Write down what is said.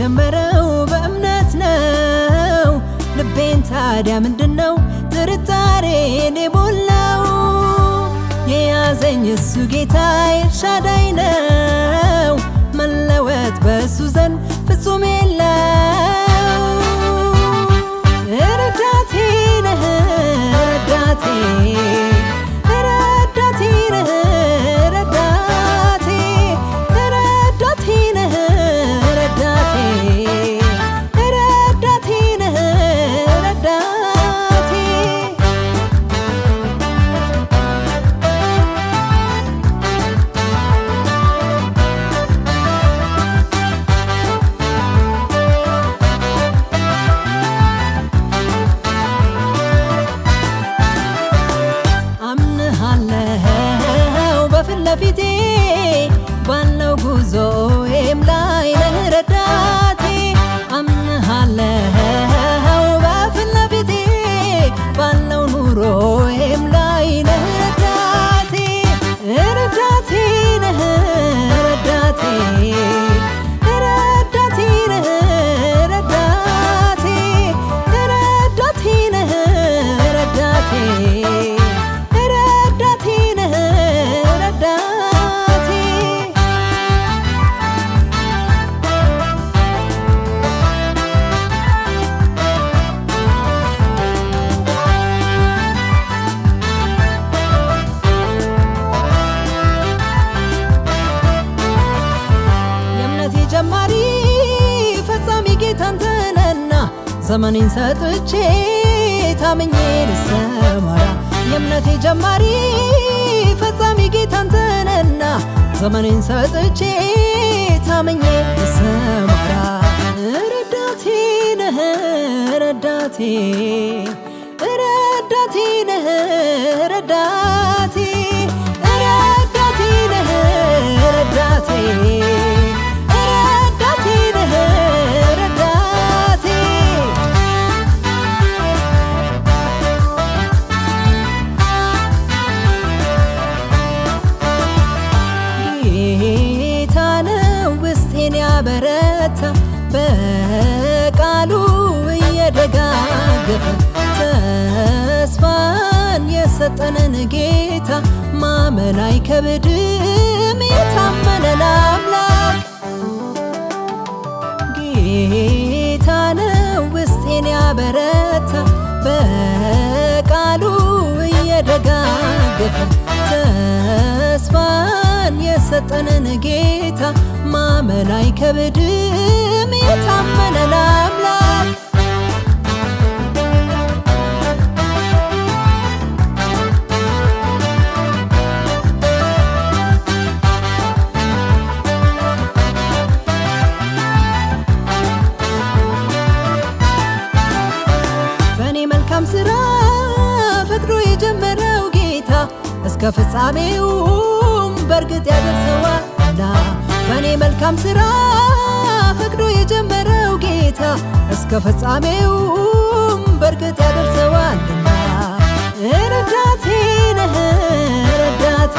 የጀመረው በእምነት ነው። ልቤን ታዲያ ምንድነው ጥርጣሬን የሞላው? የያዘኝ እሱ ጌታ ኤልሻዳይ ነው። መለወጥ በእሱ ዘንድ ፍጹም የለው። ረዳቴ ነህ ረዳቴ ረዳቴ ነህ ረዳቴ ረዳቴ ነህ ረዳቴ ረዳቴ ነህ ረዳቴ። በፊቴ ባለው ጉዞዬም ላይ ነህ ረዳቴ። አምንሃለሁ በፊት ለፊቴ ባለው ኑሮዬም ላይ ነህ ረዳቴ። ረዳቴ ነህ ረዳቴ ረዳቴ ነህ ረዳቴ ረዳቴ ነህ ረዳቴ ረዳቴ ነህ ረዳቴ። የእምነቴ ጀማሪ ፈጻሚ ጌታ አንተ ነህና ዘመኔን ሰጥቼ ታምኜ ልሰማራ። የእምነቴ ጀማሪ ፈጻሚ ጌታ አንተ ነህና ዘመኔን ሰጥቼ ታምኜ ልሰማራ። ረዳቴ ነህ ረዳቴ ረዳቴ ነህ ረዳቴ ረዳቴ ነህ ረዳቴ ረዳቴ ነህ ረዳቴ። ጌታ ነው ውስጤን ያበረታ በቃሉ እየደጋገፈ ተስፋን የሰጠንን ጌታ ማመን አይከብድም የታመነን አምላክ። ጌታ ነው ውስጤን ያበረታ በቃሉ እየደጋገፈ ተስፋን የሰጠንን ጌታ ማመን አይከብድም የታመነን አምላክ። በእኔ መልካም ሥራ ፈቅዶ የጀመረው ጌታ እስከ ፍጻሜውም በእርግጥ ያደርሰዋልና። በእኔ መልካም ሥራ ፈቅዶ የጀመረው ጌታ እስከ ፍጻሜውም በእርግጥ ያደርሰዋልና። ረዳቴ ነህ ረዳቴ